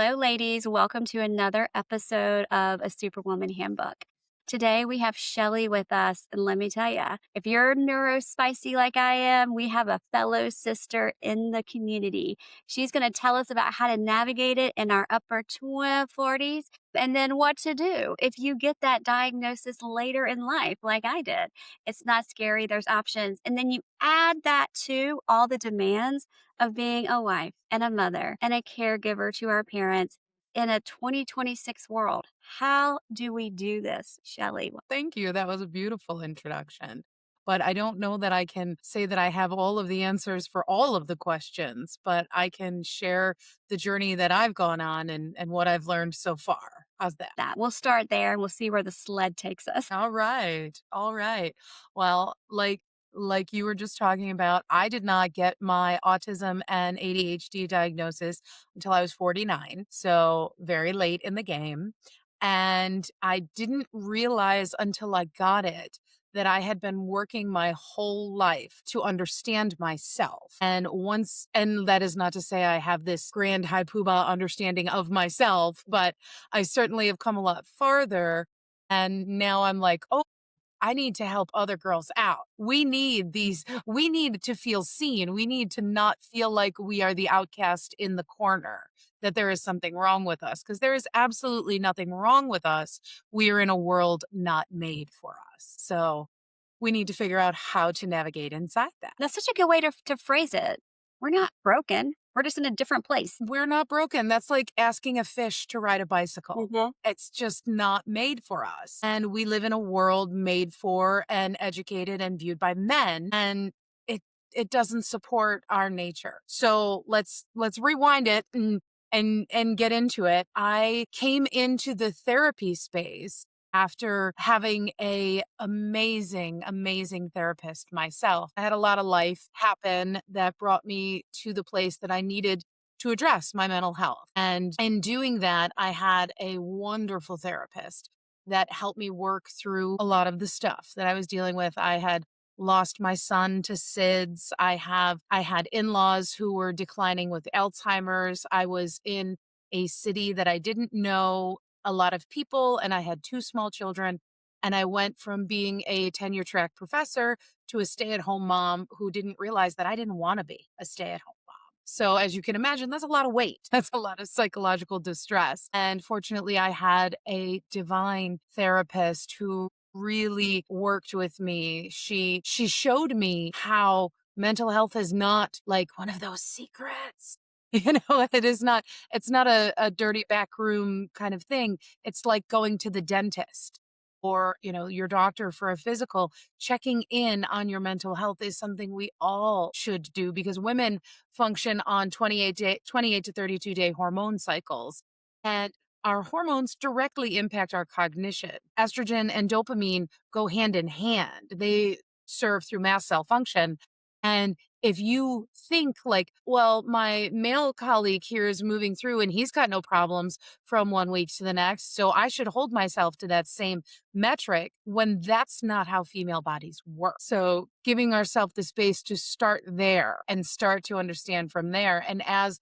Hello, ladies. Welcome to another episode of a Superwoman Handbook. Today we have Chellie with us, and let me tell you, if you're neurospicy like I am, we have a fellow sister in the community. She's going to tell us about how to navigate it in our upper 40s and then what to do if you get that diagnosis later in life, like I did. It's not scary, there's options. And then you add that to all the demands of being a wife and a mother and a caregiver to our parents in a 2026 world. How do we do this, Chellie? Thank you. That was a beautiful introduction. But I don't know that I can say that I have all of the answers for all of the questions, but I can share the journey that I've gone on and what I've learned so far. How's that? That we'll start there and we'll see where the sled takes us. All right. All right. Well, like you were just talking about, I did not get my autism and ADHD diagnosis until I was 49, so very late in the game. And I didn't realize until I got it that I had been working my whole life to understand myself. And that is not to say I have this grand high poobah understanding of myself, but I certainly have come a lot farther. And now I'm like, oh, I need to help other girls out. We need to feel seen. We need to not feel like we are the outcast in the corner, that there is something wrong with us, because there is absolutely nothing wrong with us. We are in a world not made for us. So we need to figure out how to navigate inside that. That's such a good way to phrase it. We're not broken, we're just in a different place. We're not broken. That's like asking a fish to ride a bicycle. Mhm. It's just not made for us. And we live in a world made for and educated and viewed by men. And it doesn't support our nature. So let's rewind it and get into it. I came into the therapy space after having a amazing therapist myself. I had a lot of life happen that brought me to the place that I needed to address my mental health. And in doing that, I had a wonderful therapist that helped me work through a lot of the stuff that I was dealing with. I had lost my son to SIDS. I had in-laws who were declining with Alzheimer's. I was in a city that I didn't know a lot of people, and I had two small children. And I went from being a tenure track professor to a stay-at-home mom who didn't realize that I didn't want to be a stay-at-home mom. So as you can imagine, that's a lot of weight. That's a lot of psychological distress. And fortunately, I had a divine therapist who really worked with me. She showed me how mental health is not like one of those secrets. It's not a dirty back room kind of thing. It's like going to the dentist or, your doctor for a physical. Checking in on your mental health is something we all should do because women function on 28 to 32 day hormone cycles. And our hormones directly impact our cognition. Estrogen and dopamine go hand in hand. They serve through mast cell function. And if you think like, well, my male colleague here is moving through and he's got no problems from one week to the next, so I should hold myself to that same metric when that's not how female bodies work. So giving ourselves the space to start there and start to understand from there. And as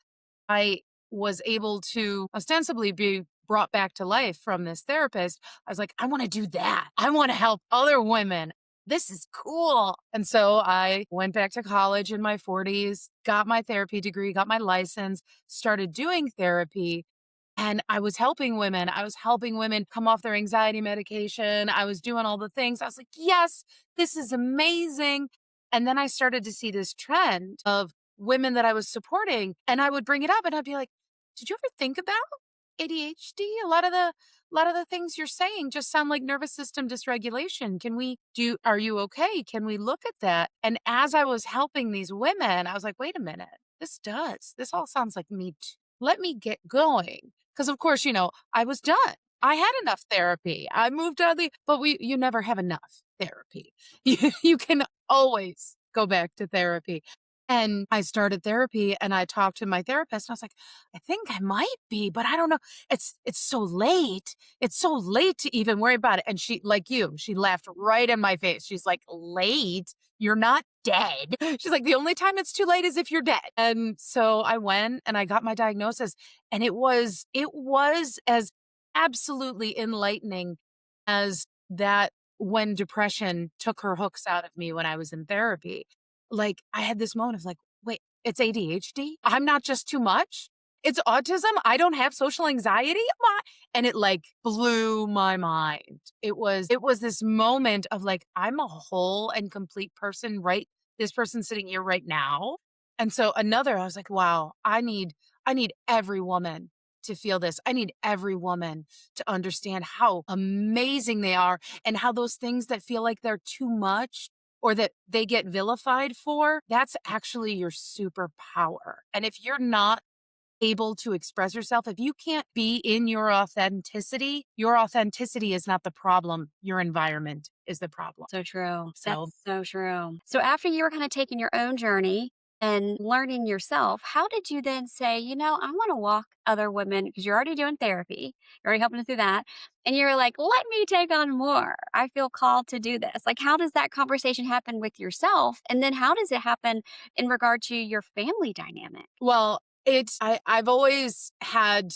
I was able to ostensibly be brought back to life from this therapist, I was like, I want to do that. I want to help other women. This is cool. And so I went back to college in my 40s, got my therapy degree, got my license, started doing therapy. And I was helping women. I was helping women come off their anxiety medication. I was doing all the things. I was like, yes, this is amazing. And then I started to see this trend of women that I was supporting. And I would bring it up and I'd be like, did you ever think about ADHD? A lot of the things you're saying just sound like nervous system dysregulation. Are you okay? Can we look at that? And as I was helping these women, I was like, wait a minute, this all sounds like me too. Let me get going. Cause of course, I was done. I had enough therapy. I moved out of but you never have enough therapy. You can always go back to therapy. And I started therapy and I talked to my therapist and I was like, I think I might be, but I don't know. It's so late. It's so late to even worry about it. And she, like you, she laughed right in my face. She's like, late? You're not dead. She's like, the only time it's too late is if you're dead. And so I went and I got my diagnosis. And it was as absolutely enlightening as that when depression took her hooks out of me when I was in therapy. Like, I had this moment of like, "Wait, it's ADHD? I'm not just too much? It's autism? I don't have social anxiety? What?" And it, like, blew my mind. It was this moment of, like, I'm a whole and complete person, right? This person sitting here right now. And so I was like, "Wow, I need every woman to feel this. I need every woman to understand how amazing they are and how those things that feel like they're too much or that they get vilified for, that's actually your superpower. And if you're not able to express yourself, if you can't be in your authenticity is not the problem. Your environment is the problem. So true. So, That's so true. So after you were kind of taking your own journey and learning yourself, how did you then say, I want to walk other women because you're already doing therapy, you're already helping them through that. And you're like, let me take on more. I feel called to do this. Like, how does that conversation happen with yourself? And then how does it happen in regard to your family dynamic? well, I've always had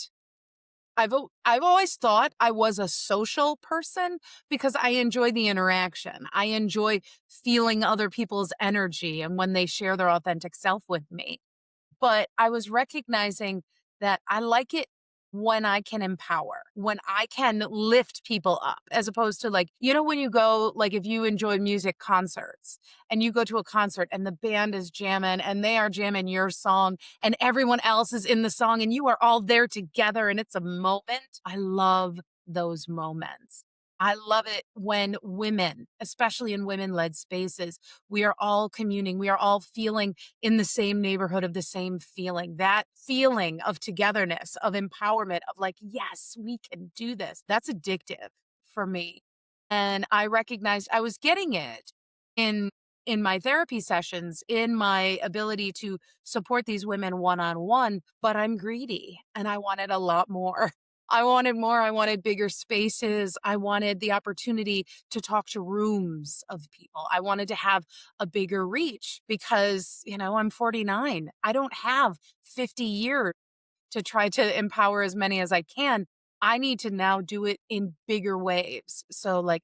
I've always thought I was a social person because I enjoy the interaction. I enjoy feeling other people's energy and when they share their authentic self with me. But I was recognizing that I like it when I can empower, when I can lift people up, as opposed to like, when you go, like if you enjoy music concerts and you go to a concert and the band is jamming and they are jamming your song and everyone else is in the song and you are all there together and it's a moment. I love those moments. I love it when women, especially in women led spaces, we are all communing, we are all feeling in the same neighborhood of the same feeling. That feeling of togetherness, of empowerment, of like, yes, we can do this. That's addictive for me. And I recognized I was getting it in in my therapy sessions, in my ability to support these women one on one, but I'm greedy and I wanted a lot more. I wanted more. I wanted bigger spaces. I wanted the opportunity to talk to rooms of people. I wanted to have a bigger reach because, I'm 49. I don't have 50 years to try to empower as many as I can. I need to now do it in bigger waves. So like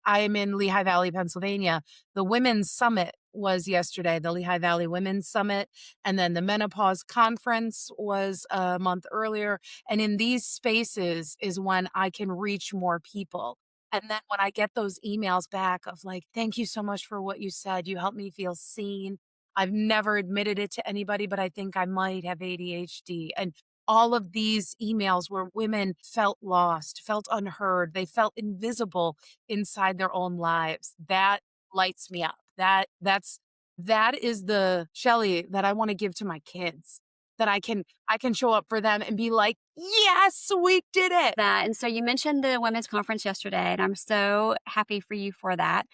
I'm in Lehigh Valley, Pennsylvania. The Women's Summit was yesterday, the Lehigh Valley Women's Summit, and then the Menopause Conference was a month earlier. And in these spaces is when I can reach more people. And then when I get those emails back of like, thank you so much for what you said. You helped me feel seen. I've never admitted it to anybody, but I think I might have ADHD. And all of these emails where women felt lost, felt unheard, they felt invisible inside their own lives. That lights me up. That is the Chellie that I want to give to my kids. That I can show up for them and be like, "Yes, we did it." That. And so you mentioned the women's conference yesterday, and I'm so happy for you for that.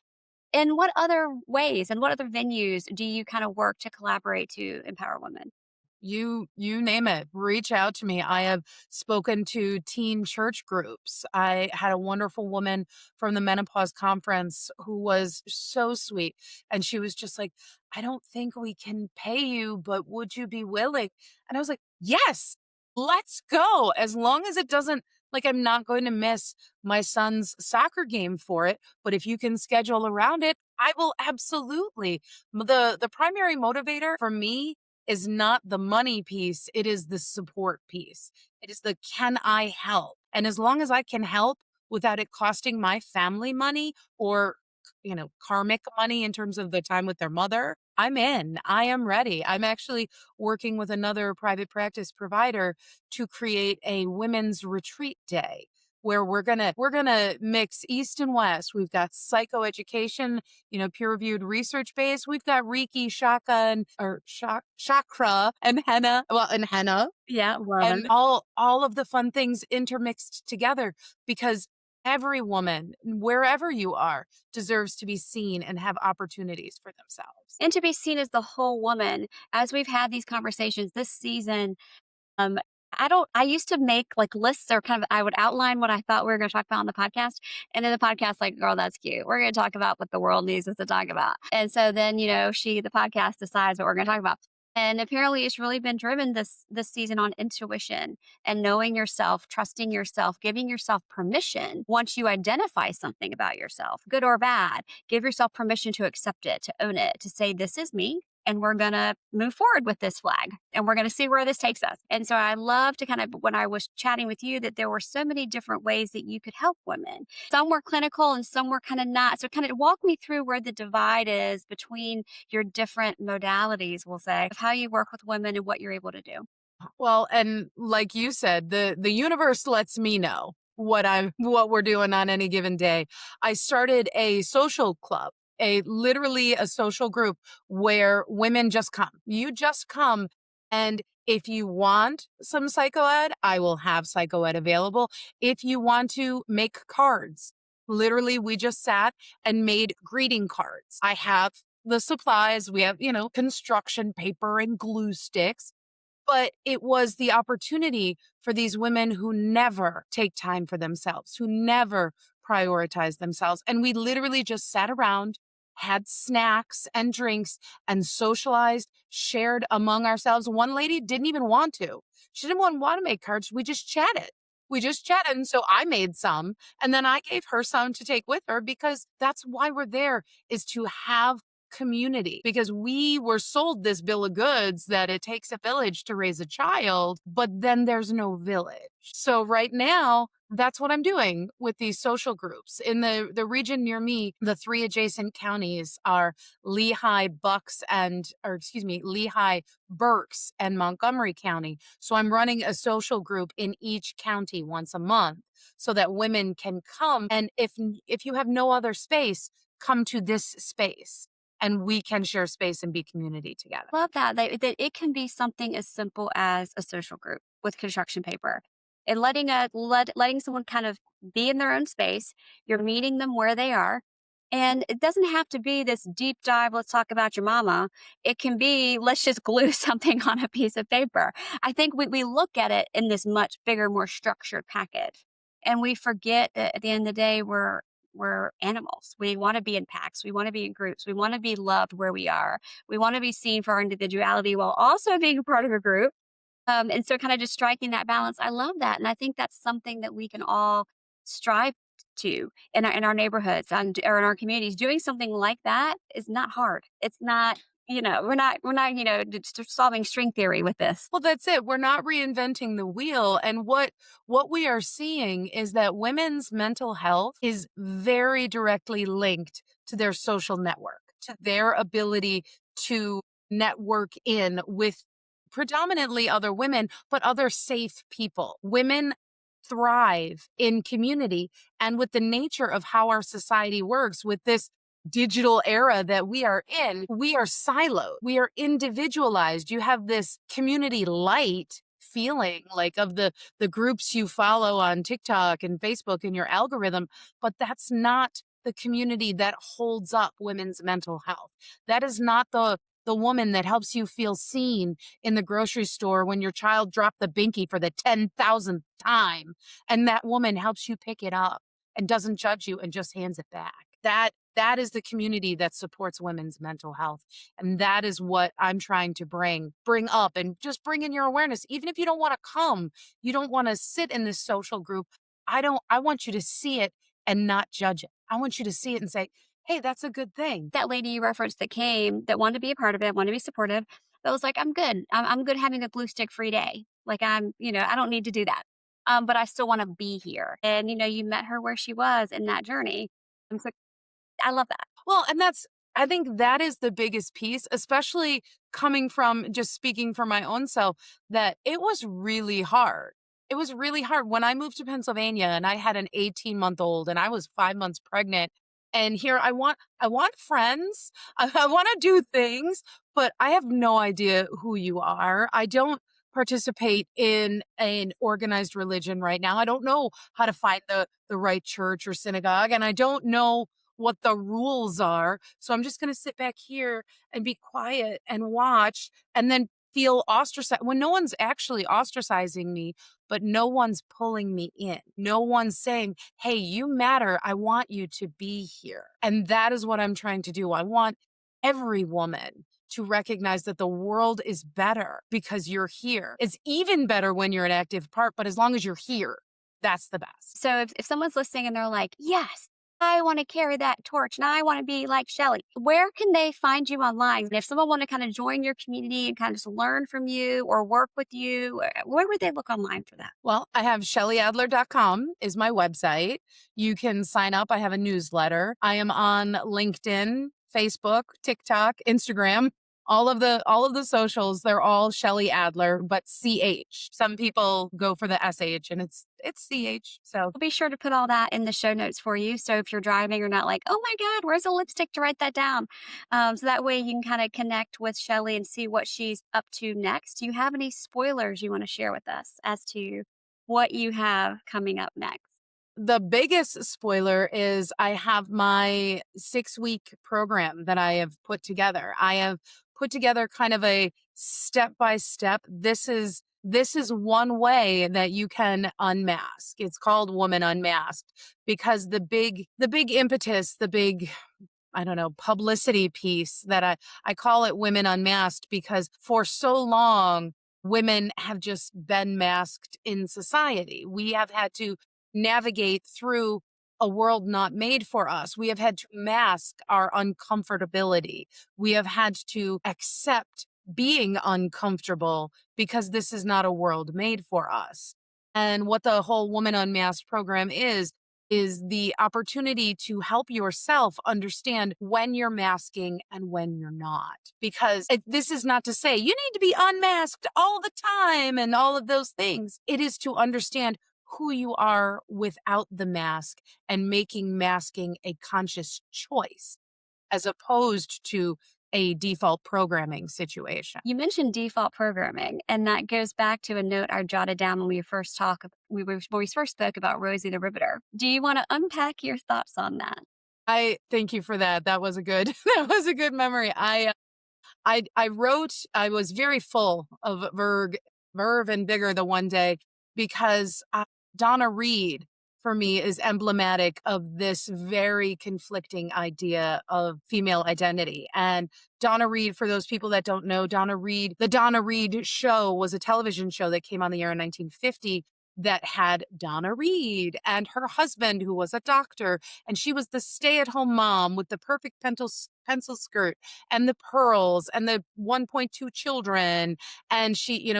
In what other ways and what other venues do you kind of work to collaborate to empower women? You name it. Reach out to me. I have spoken to teen church groups. I had a wonderful woman from the menopause conference who was so sweet. And she was just like, I don't think we can pay you, but would you be willing? And I was like, yes, let's go. As long as it doesn't, like, I'm not going to miss my son's soccer game for it. But if you can schedule around it, I will absolutely. The primary motivator for me is not the money piece, it is the support piece. It is the can I help? And as long as I can help without it costing my family money or karmic money in terms of the time with their mother, I'm in. I am ready. I'm actually working with another private practice provider to create a women's retreat day where we're going to mix east and west. We've got psychoeducation, peer reviewed research base. We've got Reiki, chakra and henna Yeah, love and it. all of the fun things intermixed together because Every woman, wherever you are, deserves to be seen and have opportunities for themselves. And to be seen as the whole woman. As we've had these conversations this season, um, I used to make like lists or kind of I would outline what I thought we were going to talk about on the podcast. And then the podcast, like, girl, that's cute. We're going to talk about what the world needs us to talk about. And so then, the podcast decides what we're going to talk about. And apparently it's really been driven this season on intuition and knowing yourself, trusting yourself, giving yourself permission once you identify something about yourself, good or bad. Give yourself permission to accept it, to own it, to say, this is me and we're going to move forward with this flag and we're going to see where this takes us. And so I love to kind of, when I was chatting with you, that there were so many different ways that you could help women. Some were clinical and some were kind of not. So kind of walk me through where the divide is between your different modalities, we'll say, of how you work with women and what you're able to do. Well, and like you said, the universe lets me know what we're doing on any given day. I started a social club, a literally a social group where women just come. You just come, and if you want some psycho ed, I will have psycho ed available. If you want to make cards, literally we just sat and made greeting cards. I have the supplies. We have, construction paper and glue sticks, but it was the opportunity for these women who never take time for themselves, who never prioritize themselves. And we literally just sat around, had snacks and drinks, and socialized, shared among ourselves. One lady didn't even want to. She didn't want to make cards. We just chatted. We just chatted. And so I made some, and then I gave her some to take with her, because that's why we're there, is to have community, because we were sold this bill of goods that it takes a village to raise a child, but then there's no village. So right now, that's what I'm doing with these social groups. In the region near me, the three adjacent counties are Lehigh, Lehigh, Berks, and Montgomery County. So I'm running a social group in each county once a month so that women can come. And if you have no other space, come to this space and we can share space and be community together. Love that it can be something as simple as a social group with construction paper and letting someone kind of be in their own space. You're meeting them where they are. And it doesn't have to be this deep dive, let's talk about your mama. It can be, let's just glue something on a piece of paper. I think we look at it in this much bigger, more structured package. And we forget that at the end of the day, we're animals. We want to be in packs. We want to be in groups. We want to be loved where we are. We want to be seen for our individuality while also being a part of a group. And so kind of just striking that balance. I love that. And I think that's something that we can all strive to in our neighborhoods or in our communities. Doing something like that is not hard. It's not, we're not, just solving string theory with this. Well, that's it. We're not reinventing the wheel. And what we are seeing is that women's mental health is very directly linked to their social network, to their ability to network in with predominantly other women, but other safe people. Women thrive in community, and with the nature of how our society works, with this digital era that we are in, we are siloed, we are individualized. You have this community light feeling, like, of the groups you follow on TikTok and Facebook in your algorithm, but that's not the community that holds up women's mental health. That is not the woman that helps you feel seen in the grocery store when your child dropped the binky for the 10,000th time, and that woman helps you pick it up and doesn't judge you and just hands it back. That is the community that supports women's mental health. And that is what I'm trying to bring up, and just bring in your awareness. Even if you don't want to come, you don't want to sit in this social group, I want you to see it and not judge it. I want you to see it and say, hey, that's a good thing. That lady you referenced that came, that wanted to be a part of it, wanted to be supportive, that was like, I'm good. I'm good having a glue stick free day. Like I don't need to do that. But I still want to be here. And, you met her where she was in that journey. And so I love that. Well, and I think that is the biggest piece, especially coming from, just speaking for my own self, that it was really hard. It was really hard when I moved to Pennsylvania and I had an 18-month-old and I was 5 months pregnant. And here I want friends. I want to do things, but I have no idea who you are. participate in an organized religion right now. I don't know how to find the right church or synagogue, and I don't know what the rules are. So I'm just going to sit back here and be quiet and watch and then feel ostracized when no one's actually ostracizing me, but no one's pulling me in. No one's saying, "Hey, you matter. I want you to be here." And that is what I'm trying to do. I want every woman to recognize that the world is better because you're here. It's even better when you're an active part, but as long as you're here, that's the best. So if someone's listening and they're like, yes, I want to carry that torch and I want to be like Shelly, where can they find you online? And if someone want to kind of join your community and kind of just learn from you or work with you, where would they look online for that? Well, I have ChellieAdler.com is my website. You can sign up. I have a newsletter. I am on LinkedIn, Facebook, TikTok, Instagram. All of the socials, they're all Chellie Adler, but CH. Some people go for the SH and it's CH. So We'll be sure to put all that in the show notes for you. So if you're driving, you're not like, oh my God, where's a lipstick to write that down? So that way you can kind of connect with Shelly and see what she's up to next. Do you have any spoilers you want to share with us as to what you have coming up next? the biggest spoiler is I have my 6-week program that I have put together. I have put together kind of a step by step. This is one way that you can unmask. It's called Woman Unmasked because the big impetus, the big I don't know, publicity piece that I call it Women Unmasked because for so long, women have just been masked in society. We have had to navigate through a world not made for us. We have had to mask our uncomfortability. We have had to accept being uncomfortable because this is not a world made for us. And what the whole Woman Unmasked program is the opportunity to help yourself understand when you're masking and when you're not. Because this is not to say you need to be unmasked all the time and all of those things. It is to understand who you are without the mask and making masking a conscious choice as opposed to a default programming situation. You mentioned default programming, and that goes back to a note I jotted down when we first spoke about Rosie the Riveter. Do you want to unpack your thoughts on that? I thank you for that. That was a good that was a good memory. I was very full of verve and vigor the one day because Donna Reed for me is emblematic of this very conflicting idea of female identity. And Donna Reed, for those people that don't know, the Donna Reed show was a television show that came on the air in 1950 that had Donna Reed and her husband, who was a doctor. And she was the stay at home mom with the perfect pencil skirt and the pearls and the 1.2 children. And she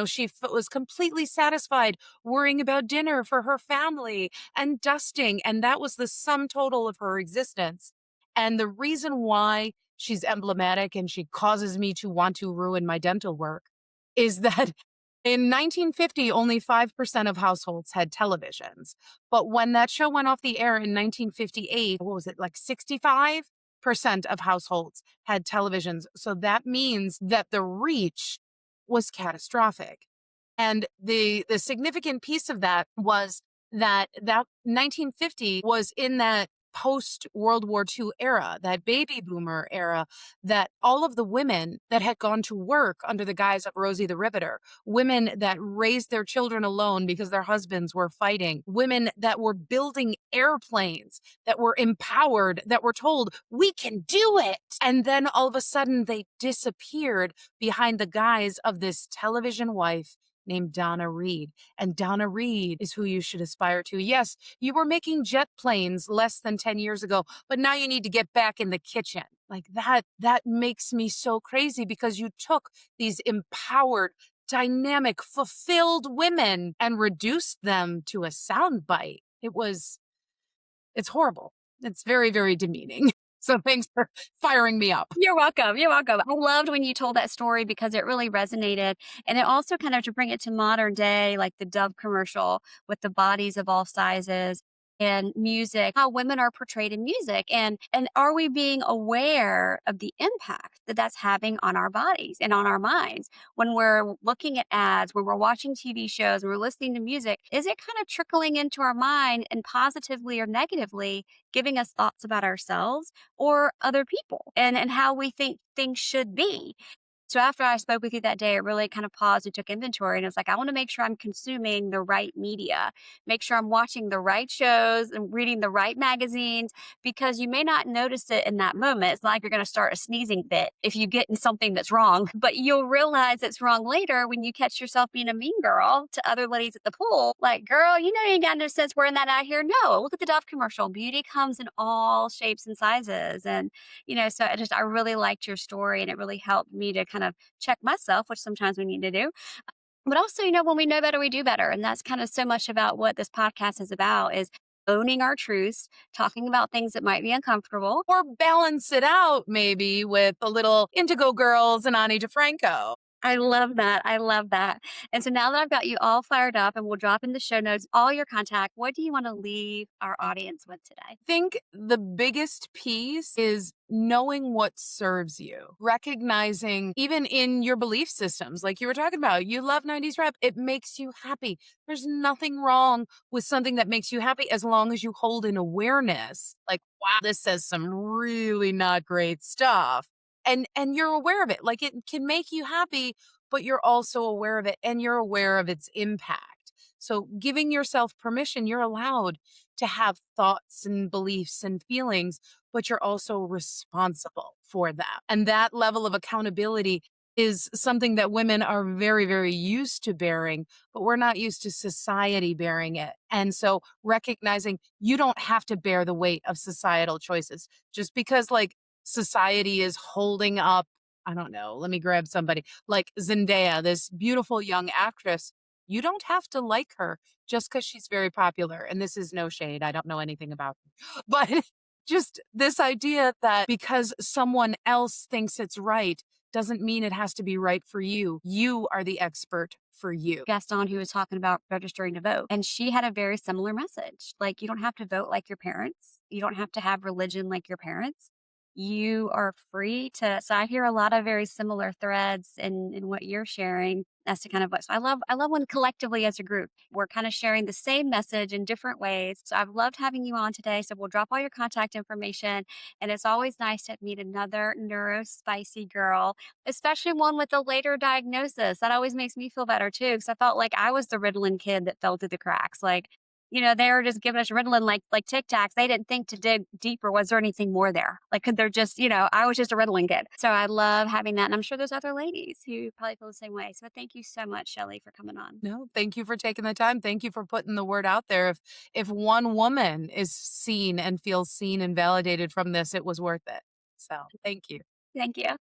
was completely satisfied worrying about dinner for her family and dusting. And that was the sum total of her existence. And the reason why she's emblematic and she causes me to want to ruin my dental work is that in 1950, only 5% of households had televisions. But when that show went off the air in 1958, what was it, like 65% of households had televisions. So that means that the reach was catastrophic. And the significant piece of that was that 1950 was in that post World War II era, that baby boomer era, that all of the women that had gone to work under the guise of Rosie the Riveter, women that raised their children alone because their husbands were fighting, women that were building airplanes, that were empowered, that were told, we can do it. And then all of a sudden they disappeared behind the guise of this television wife named Donna Reed. And Donna Reed is who you should aspire to. Yes, you were making jet planes less than 10 years ago, but now you need to get back in the kitchen. Like that makes me so crazy because you took these empowered, dynamic, fulfilled women and reduced them to a soundbite. It's horrible. It's very, very demeaning. So thanks for firing me up. You're welcome. You're welcome. I loved when you told that story because it really resonated. And it also kind of to bring it to modern day, like the Dove commercial with the bodies of all sizes. and music, how women are portrayed in music, and are we being aware of the impact that that's having on our bodies and on our minds when we're looking at ads, when we're watching TV shows, when we're listening to music? Is it kind of trickling into our mind and positively or negatively giving us thoughts about ourselves or other people and how we think things should be? So after I spoke with you that day, I really kind of paused and took inventory. And it's like, I want to make sure I'm consuming the right media, make sure I'm watching the right shows and reading the right magazines, because you may not notice it in that moment. It's not like you're going to start a sneezing fit if you get in something that's wrong, but you'll realize it's wrong later when you catch yourself being a mean girl to other ladies at the pool. Like, girl, you know, you ain't got no sense wearing that out here. No, look at the Dove commercial. Beauty comes in all shapes and sizes. And so I really liked your story, and it really helped me to kind of check myself, which sometimes we need to do. But also, when we know better, we do better. And that's kind of so much about what this podcast is about, is owning our truths, talking about things that might be uncomfortable. Or balance it out maybe with a little Indigo Girls and Ani DeFranco. I love that. I love that. And so now that I've got you all fired up, and we'll drop in the show notes all your contact, what do you want to leave our audience with today? Think the biggest piece is knowing what serves you, recognizing even in your belief systems, like you were talking about, you love 90s rap, it makes you happy. There's nothing wrong with something that makes you happy as long as you hold an awareness. Like, wow, this says some really not great stuff. And you're aware of it. Like, it can make you happy, but you're also aware of it and you're aware of its impact. So giving yourself permission, you're allowed to have thoughts and beliefs and feelings, but you're also responsible for that. And that level of accountability is something that women are very, very used to bearing, but we're not used to society bearing it. And so recognizing you don't have to bear the weight of societal choices just because, like, society is holding up, I don't know, let me grab somebody like Zendaya, this beautiful young actress. You don't have to like her just because she's very popular. And this is no shade. I don't know anything about her. But just this idea that because someone else thinks it's right doesn't mean it has to be right for you. You are the expert for you. Guest on who was talking about registering to vote. And she had a very similar message. Like, you don't have to vote like your parents. You don't have to have religion like your parents. You are free to. So I hear a lot of very similar threads in what you're sharing as to kind of what. So I love when collectively as a group we're kind of sharing the same message in different ways. So I've loved having you on today. So we'll drop all your contact information, and it's always nice to meet another neurospicy girl, especially one with a later diagnosis. That always makes me feel better too, because I felt like I was the Ritalin kid that fell through the cracks. Like, they were just giving us Ritalin like Tic Tacs. They didn't think to dig deeper. Was there anything more there? Like, could there just, I was just a Ritalin kid. So I love having that. And I'm sure there's other ladies who probably feel the same way. So thank you so much, Chellie, for coming on. No, thank you for taking the time. Thank you for putting the word out there. If one woman is seen and feels seen and validated from this, it was worth it. So thank you. Thank you.